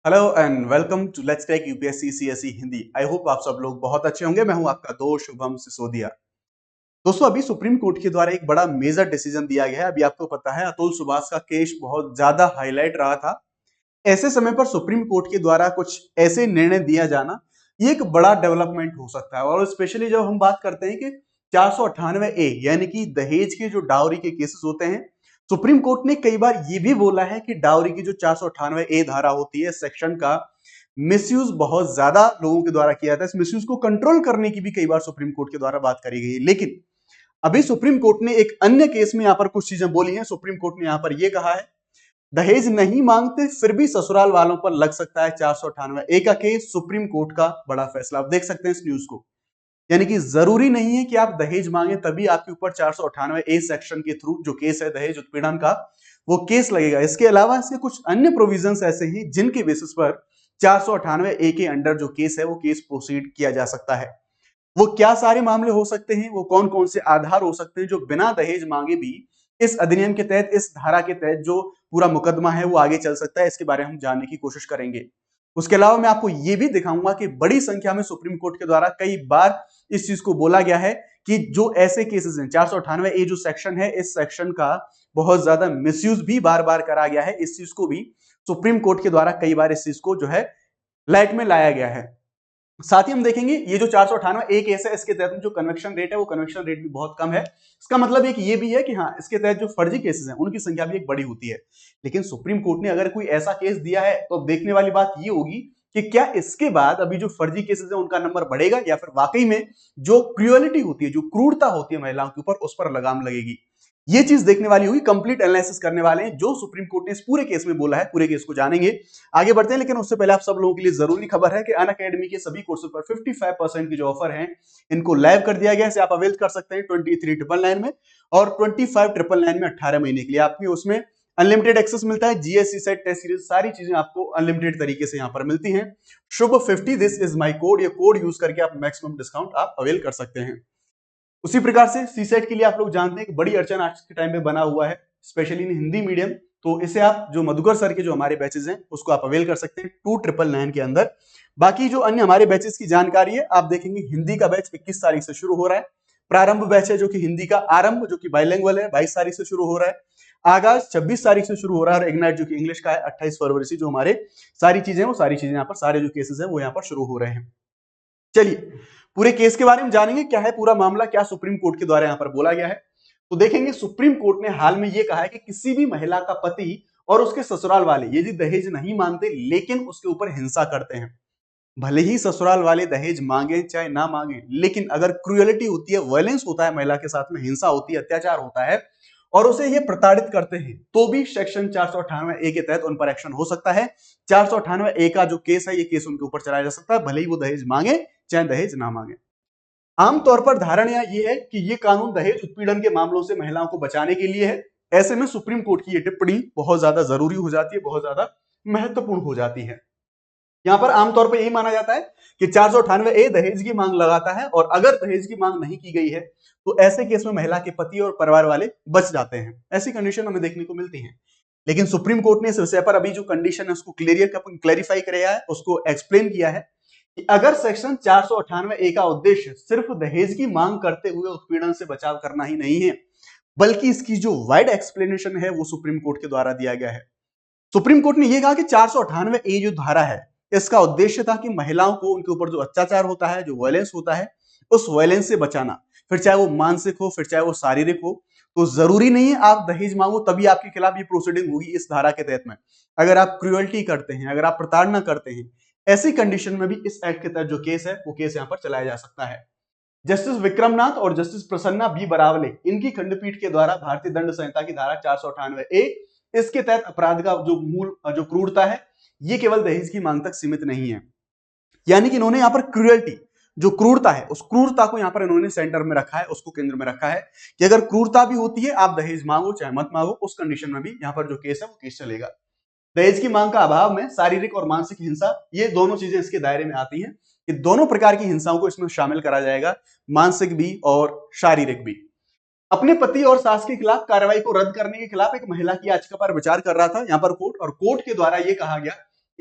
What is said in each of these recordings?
Hello and welcome to let's take UPSC CSE Hindi. I hope आप सब लोग बहुत अच्छे होंगे। मैं हूं आपका दोस्त शुभम सिसोदिया। दोस्तों, अभी सुप्रीम कोर्ट के द्वारा एक बड़ा मेजर डिसीजन दिया गया है। अभी आपको पता है अतुल सुभाष का केस बहुत ज्यादा हाईलाइट रहा था। ऐसे समय पर सुप्रीम कोर्ट के द्वारा कुछ ऐसे निर्णय दिया जाना ये एक बड़ा डेवलपमेंट हो सकता है। और स्पेशली जब हम बात करते हैं कि 498 ए यानी कि दहेज के जो डाउरी के केसेस होते हैं, सुप्रीम कोर्ट ने कई बार ये भी बोला है कि डाउरी की जो 498 ए धारा होती है सेक्शन का मिसयूज बहुत ज्यादा लोगों के द्वारा किया जाता है। इस मिसयूज को कंट्रोल करने की भी कई बार सुप्रीम कोर्ट के द्वारा बात करी गई है। लेकिन अभी सुप्रीम कोर्ट ने एक अन्य केस में यहां पर कुछ चीजें बोली हैं। सुप्रीम कोर्ट ने यहां पर यह कहा है दहेज नहीं मांगते फिर भी ससुराल वालों पर लग सकता है 498 ए का केस। सुप्रीम कोर्ट का बड़ा फैसला। आप देख सकते हैं इस न्यूज को। यानी कि जरूरी नहीं है कि आप दहेज मांगे तभी आपके ऊपर 498 ए सेक्शन के थ्रू जो केस है दहेज उत्पीड़न का वो केस लगेगा। इसके अलावा इसके कुछ अन्य प्रोविजंस ऐसे हैं जिनके बेसिस पर 498 ए के अंडर जो केस है वो केस प्रोसीड किया जा सकता है। वो क्या सारे मामले हो सकते हैं, वो कौन कौन से आधार हो सकते हैं जो बिना दहेज मांगे भी इस अधिनियम के तहत, इस धारा के तहत जो पूरा मुकदमा है वो आगे चल सकता है, इसके बारे में हम जानने की कोशिश करेंगे। उसके अलावा मैं आपको ये भी दिखाऊंगा कि बड़ी संख्या में सुप्रीम कोर्ट के द्वारा कई बार इस चीज को बोला गया है कि जो ऐसे केसेस हैं 498 ए जो सेक्शन है इस सेक्शन का बहुत ज्यादा मिसयूज भी बार बार करा गया है। इस चीज को भी सुप्रीम कोर्ट के द्वारा कई बार इस चीज को जो है लाइट में लाया गया है। साथ ही हम देखेंगे ये जो 498 ए केस है इसके तहत जो कन्विक्शन रेट है वो कन्विक्शन रेट भी बहुत कम है। इसका मतलब एक ये भी है कि हाँ, इसके तहत जो फर्जी केसेस हैं उनकी संख्या भी एक बड़ी होती है। लेकिन सुप्रीम कोर्ट ने अगर कोई ऐसा केस दिया है तो अब देखने वाली बात ये होगी कि क्या इसके बाद अभी जो फर्जी केसेस है उनका नंबर बढ़ेगा या फिर वाकई में जो क्रूएलिटी होती है, जो क्रूरता होती है महिलाओं के ऊपर, उस पर लगाम लगेगी। ये चीज देखने वाली होगी। कंप्लीट एनालिसिस करने वाले हैं जो सुप्रीम कोर्ट ने इस पूरे केस में बोला है। पूरे केस को जानेंगे, आगे बढ़ते हैं। लेकिन उससे पहले आप सब लोगों के लिए जरूरी खबर है कि अनअकैडमी के सभी कोर्सेज पर 55% की जो ऑफर है इनको लाइव कर दिया गया है। इसे आप अवेल कर सकते हैं 23,999 में और 25,999 में 18 महीने के लिए। आपको उसमें अनलिमिटेड एक्सेस मिलता है। जीएससी सेट टेस्ट सीरीज सारी चीजें आपको अनलिमिटेड तरीके से यहां पर मिलती हैं। शुभ 50 दिस इज माई कोड, ये कोड यूज करके आप मैक्सिमम डिस्काउंट आप अवेल कर सकते हैं। उसी प्रकार से सीसेट के लिए आप लोग जानते हैं कि बड़ी अड़चन आज के टाइम में बना हुआ है, स्पेशली इन हिंदी मीडियम। तो इसे आप जो मधुकर सर के जो हमारे बैचेस हैं उसको आप अवेल कर सकते हैं 2999 के अंदर। बाकी जो अन्य हमारे बैचेस की जानकारी है आप देखेंगे, हिंदी का बैच 21 तारीख से शुरू हो रहा है। प्रारंभ बैच है जो कि हिंदी का आरंभ जो कि बाइलिंगुअल है 22 तारीख से शुरू हो रहा है। आगाज 26 तारीख से शुरू हो रहा है और इग्नाइट जो कि इंग्लिश का है 28 फरवरी से। जो हमारे सारी चीजें वो सारी चीजें यहाँ पर सारे जो केसेस है वो यहाँ पर शुरू हो रहे हैं। चलिए पूरे केस के बारे में जानेंगे, क्या है पूरा मामला, क्या सुप्रीम कोर्ट के द्वारा यहां पर बोला गया है। तो देखेंगे सुप्रीम कोर्ट ने हाल में यह कहा है कि किसी भी महिला का पति और उसके ससुराल वाले यदि दहेज नहीं मांगते लेकिन उसके ऊपर हिंसा करते हैं, भले ही ससुराल वाले दहेज मांगे चाहे ना मांगे, लेकिन अगर क्रूएलिटी होती है, वायलेंस होता है, महिला के साथ में हिंसा होती है, अत्याचार होता है और उसे ये प्रताड़ित करते हैं तो भी सेक्शन 498 ए के तहत उन पर एक्शन हो सकता है। 498 ए का जो केस है ये केस उनके ऊपर चलाया जा सकता है, भले ही वो दहेज मांगे चाहे दहेज ना मांगे। आमतौर पर धारणा यह है कि ये कानून दहेज उत्पीड़न के मामलों से महिलाओं को बचाने के लिए है। ऐसे में सुप्रीम कोर्ट की ये टिप्पणी बहुत ज्यादा जरूरी हो जाती है, बहुत ज्यादा महत्वपूर्ण हो जाती है। यहां पर आमतौर पर यही माना जाता है कि 498 ए दहेज की मांग लगाता है और अगर दहेज की मांग नहीं की गई है तो ऐसे केस में महिला के पति और परिवार वाले बच जाते हैं। ऐसी कंडीशन हमें देखने को मिलती है। लेकिन सुप्रीम कोर्ट ने इस विषय पर अभी जो कंडीशन है उसको क्लियरिफाई किया है, उसको एक्सप्लेन किया है कि अगर सेक्शन 498 ए का उद्देश्य सिर्फ दहेज की मांग करते हुए उत्पीड़न से बचाव करना ही नहीं है, बल्कि इसकी जो वाइड एक्सप्लेनेशन है वो सुप्रीम कोर्ट के द्वारा दिया गया है। सुप्रीम कोर्ट ने यह कहा कि 498 ए जो धारा है इसका उद्देश्य था कि महिलाओं को उनके ऊपर जो अत्याचार होता है, जो वायलेंस होता है, उस वायलेंस से बचाना। फिर चाहे वो मानसिक हो, फिर चाहे वो शारीरिक हो। तो जरूरी नहीं है आप दहेज मांगो तभी आपके खिलाफ ये प्रोसीडिंग होगी इस धारा के तहत में। अगर आप क्रूएल्टी करते हैं, अगर आप प्रताड़ना करते हैं, ऐसी कंडीशन में भी इस एक्ट के तहत जो केस है वो केस यहां पर चलाया जा सकता है। जस्टिस विक्रमनाथ और जस्टिस प्रसन्ना बी बरावले इनकी खंडपीठ के द्वारा भारतीय दंड संहिता की धारा 498 ए इसके तहत अपराध का जो मूल जो क्रूरता है ये केवल दहेज की मांग तक सीमित नहीं है। यानी कि इन्होंने यहां पर क्रूएल्टी, जो क्रूरता है, उस क्रूरता को यहां पर इन्होंने सेंटर में रखा है, उसको केंद्र में रखा है कि अगर क्रूरता भी होती है आप दहेज मांगो चाहे मत मांगो, उस कंडीशन में भी यहां पर जो केस है वो केस चलेगा। दहेज की मांग का अभाव में शारीरिक और मानसिक हिंसा ये दोनों चीजें इसके दायरे में आती हैं कि दोनों प्रकार की हिंसाओं को इसमें शामिल करा जाएगा, मानसिक भी और शारीरिक भी। अपने पति और सास के खिलाफ कार्रवाई को रद्द करने के खिलाफ एक महिला की याचिका पर विचार कर रहा था यहां पर कोर्ट, और कोर्ट के द्वारा यह कहा गया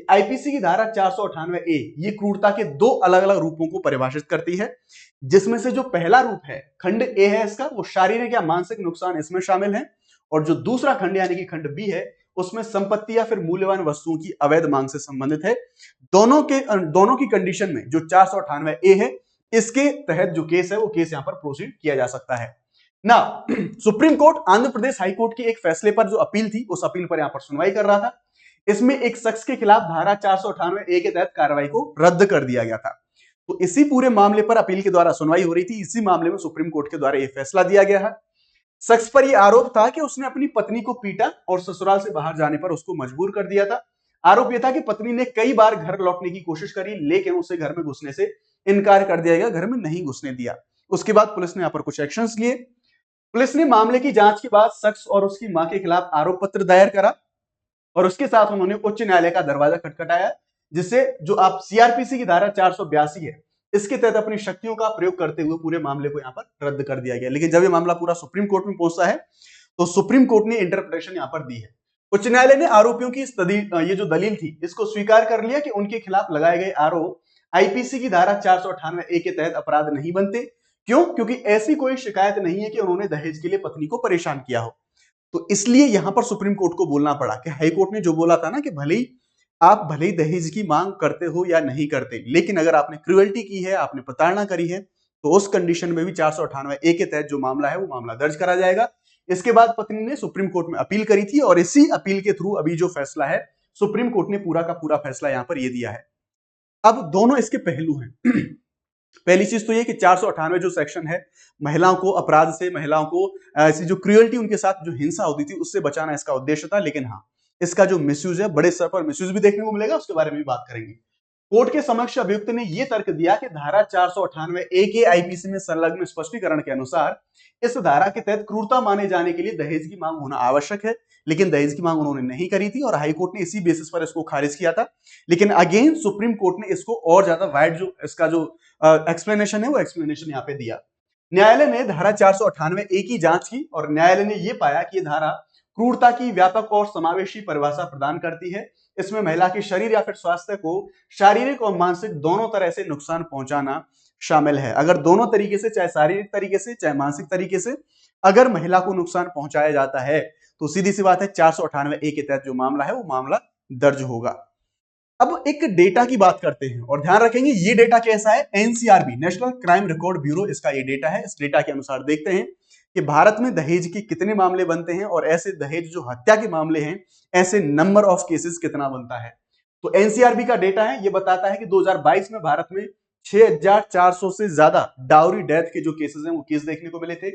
आईपीसी की धारा 498 ए ये क्रूरता के दो अलग अलग रूपों को परिभाषित करती है, जिसमें से जो पहला रूप है खंड ए है इसका, वो शारीरिक या मानसिक नुकसान इसमें शामिल है, और जो दूसरा खंड यानी कि खंड बी है उसमें संपत्ति या फिर मूल्यवान वस्तुओं की अवैध मांग से संबंधित है। दोनों की कंडीशन में जो 498 ए है इसके तहत जो केस है वो केस यहां पर प्रोसीड किया जा सकता है ना। Supreme court Andhra Pradesh high court के एक फैसले पर जो अपील थी उस अपील पर यहां पर सुनवाई कर रहा था। इसमें एक शख्स के खिलाफ धारा 498 ए के तहत कार्रवाई को रद्द कर दिया गया था। तो इसी पूरे मामले पर अपील के द्वारा सुनवाई हो रही थी। इसी मामले में सुप्रीम कोर्ट के द्वारा यह फैसला दिया गया है। शख्स पर यह आरोप था कि उसने अपनी पत्नी को पीटा और ससुराल से बाहर जाने पर उसको मजबूर कर दिया था। आरोप यह था कि पत्नी ने कई बार घर लौटने की कोशिश करी, लेकिन उसे घर में घुसने से इनकार कर दिया गया, घर में नहीं घुसने दिया। उसके बाद पुलिस ने यहां पर कुछ एक्शंस लिए। पुलिस ने मामले की जांच के बाद शख्स और उसकी मां के खिलाफ आरोप पत्र दायर करा और उसके साथ उन्होंने उच्च न्यायालय का दरवाजा खटखटाया, जिससे जो आप सीआरपीसी की धारा 482 है इसके तहत अपनी शक्तियों का प्रयोग करते हुए पूरे मामले को यहां पर रद्द कर दिया गया। लेकिन जब ये मामला पूरा सुप्रीम कोर्ट में पहुंचता है तो सुप्रीम कोर्ट ने इंटरप्रिटेशन यहां पर दी है। उच्च न्यायालय ने आरोपियों की ये जो दलील थी इसको स्वीकार कर लिया कि उनके खिलाफ लगाए गए आरोप आईपीसी की धारा 498 ए के तहत अपराध नहीं बनते। क्यों? क्योंकि ऐसी कोई शिकायत नहीं है कि उन्होंने दहेज के लिए पत्नी को परेशान किया हो। तो इसलिए यहां पर सुप्रीम कोर्ट को बोलना पड़ा कि हाई कोर्ट ने जो बोला था ना कि भले ही दहेज की मांग करते हो या नहीं करते, लेकिन अगर आपने क्रुएल्टी की है, आपने प्रताड़ना करी है, तो उस कंडीशन में भी 498 ए के तहत जो मामला है वो मामला दर्ज करा जाएगा। इसके बाद पत्नी ने सुप्रीम कोर्ट में अपील करी थी और इसी अपील के थ्रू अभी जो फैसला है सुप्रीम कोर्ट ने पूरा का पूरा फैसला यहां पर ये दिया है। अब दोनों इसके पहलू हैं। पहली चीज तो ये कि 498 जो सेक्शन है महिलाओं को अपराध से, महिलाओं को ऐसी जो क्रुएल्टी उनके साथ जो हिंसा होती थी उससे बचाना इसका उद्देश्य था। लेकिन हाँ, इसका जो मिसयूज है बड़े स्तर पर मिसयूज भी देखने को मिलेगा, उसके बारे में भी बात करेंगे। कोर्ट के समक्ष अभियुक्त ने यह तर्क दिया कि धारा 498 ए के आईपीसी में संलग्न स्पष्टीकरण के अनुसार इस धारा के तहत क्रूरता माने जाने के लिए दहेज की मांग होना आवश्यक है, लेकिन दहेज की मांग उन्होंने नहीं करी थी और हाई कोर्ट ने इसी बेसिस पर इसको खारिज किया था। लेकिन अगेन सुप्रीम कोर्ट ने इसको और ज्यादा वाइड जो इसका जो एक्सप्लेनेशन है वो एक्सप्लेनेशन यहाँ पे दिया। न्यायालय ने धारा 498 ए की जांच की और न्यायालय ने यह पाया कि यह धारा क्रूरता की व्यापक और समावेशी परिभाषा प्रदान करती है। इसमें महिला के शरीर या फिर स्वास्थ्य को शारीरिक और मानसिक दोनों तरह से नुकसान पहुंचाना शामिल है। अगर दोनों तरीके से, चाहे शारीरिक तरीके से चाहे मानसिक तरीके से, अगर महिला को नुकसान पहुंचाया जाता है तो सीधी सी बात है 498 ए के तहत जो मामला है वो मामला दर्ज होगा। अब एक डेटा की बात करते हैं और ध्यान रखेंगे ये डेटा कैसा है, NCRB national crime record bureau इसका ये डेटा है। इस डेटा के अनुसार देखते हैं कि भारत में दहेज के कितने मामले बनते हैं और ऐसे दहेज जो हत्या के मामले हैं ऐसे नंबर ऑफ केसेस कितना बनता है। तो एनसीआरबी का डेटा है, ये बताता है कि 2022 में भारत में 6400 से ज्यादा डाउरी डेथ के जो केसेस हैं वो केस देखने को मिले थे।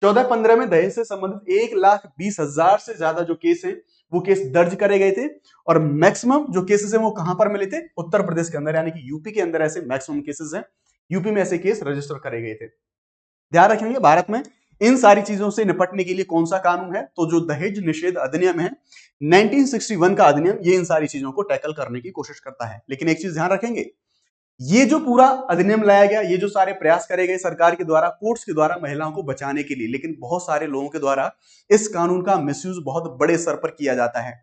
14-15 में दहेज से संबंधित 1,20,000 से ज्यादा जो केस हैं वो केस दर्ज करे गए थे और मैक्सिमम जो केसेस हैं वो कहां पर मिले थे, उत्तर प्रदेश के अंदर, यानी कि यूपी के अंदर ऐसे मैक्सिमम केसेस हैं, यूपी में ऐसे केस रजिस्टर करे गए थे। ध्यान रखेंगे भारत में इन सारी चीजों से निपटने के लिए कौन सा कानून है, तो जो दहेज निषेध अधिनियम है 1961 का अधिनियम, ये इन सारी चीजों को टैकल करने की कोशिश करता है। लेकिन एक चीज ध्यान रखेंगे, ये जो पूरा अधिनियम लाया गया, ये जो सारे प्रयास करे गए सरकार के द्वारा, कोर्ट्स के द्वारा महिलाओं को बचाने के लिए, लेकिन बहुत सारे लोगों के द्वारा इस कानून का मिसयूज बहुत बड़े स्तर पर किया जाता है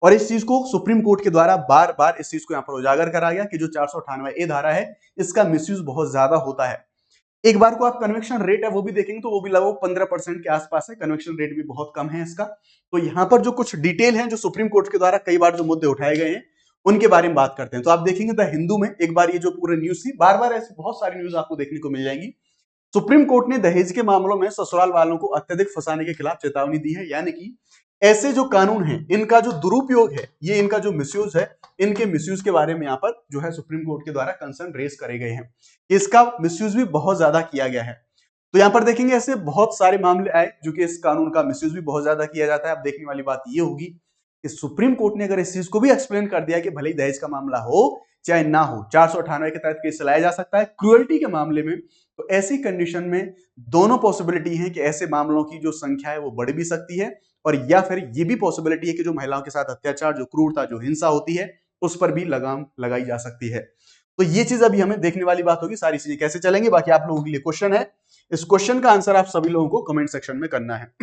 और इस चीज को सुप्रीम कोर्ट के द्वारा बार बार इस चीज को यहां पर उजागर करा गया कि जो 498 ए धारा है इसका मिसयूज बहुत ज्यादा होता है। एक बार को आप कन्विक्शन रेट है वो भी देखेंगे तो वो भी लगभग 15% के आसपास है, कन्विक्शन रेट भी बहुत कम है इसका। तो यहां पर जो कुछ डिटेल है जो सुप्रीम कोर्ट के द्वारा कई बार जो मुद्दे उठाए गए हैं उनके बारे में बात करते हैं। तो आप देखेंगे द हिंदू में एक बार ये जो पूरे न्यूज थी, बार बार ऐसी बहुत सारी न्यूज आपको देखने को मिल जाएंगी। सुप्रीम कोर्ट ने दहेज के मामलों में ससुराल वालों को अत्यधिक फंसाने के खिलाफ चेतावनी दी है, यानी कि ऐसे जो कानून है इनका जो दुरुपयोग है, ये इनका जो मिसयूज है, इनके मिसयूज के बारे में यहाँ पर जो है सुप्रीम कोर्ट के द्वारा कंसर्न रेज करे गए हैं। इसका मिसयूज भी बहुत ज्यादा किया गया है। तो यहाँ पर देखेंगे ऐसे बहुत सारे मामले आए जो कि इस कानून का मिसयूज भी बहुत ज्यादा किया जाता है। अब देखने वाली बात ये होगी कि सुप्रीम कोर्ट ने अगर इस चीज को भी एक्सप्लेन कर दिया कि भले ही दहेज का मामला हो चाहे ना हो, 498 के तहत केस चलाया जा सकता है क्रुएल्टी के मामले में, तो ऐसी कंडीशन में दोनों पॉसिबिलिटी है कि ऐसे मामलों की जो संख्या है वो बढ़ भी सकती है और या फिर ये भी पॉसिबिलिटी है कि जो महिलाओं के साथ अत्याचार, जो क्रूरता, जो हिंसा होती है उस पर भी लगाम लगाई जा सकती है। तो ये चीज अभी हमें देखने वाली बात होगी, सारी चीजें कैसे चलेंगी। बाकी आप लोगों के लिए क्वेश्चन है, इस क्वेश्चन का आंसर आप सभी लोगों को कमेंट सेक्शन में करना है।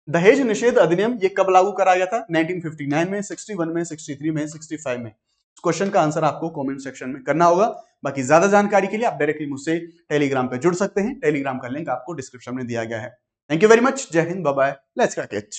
दहेज निषेध अधिनियम ये कब लागू करा गया था? 1959 में, 61 में, 63 में, 65 में। इस क्वेश्चन का आंसर आपको कमेंट सेक्शन में करना होगा। बाकी ज्यादा जानकारी के लिए आप डायरेक्टली मुझसे टेलीग्राम पे जुड़ सकते हैं। टेलीग्राम का लिंक आपको डिस्क्रिप्शन में दिया गया है। Thank you very much. जय हिंद, bye bye, let's crack it.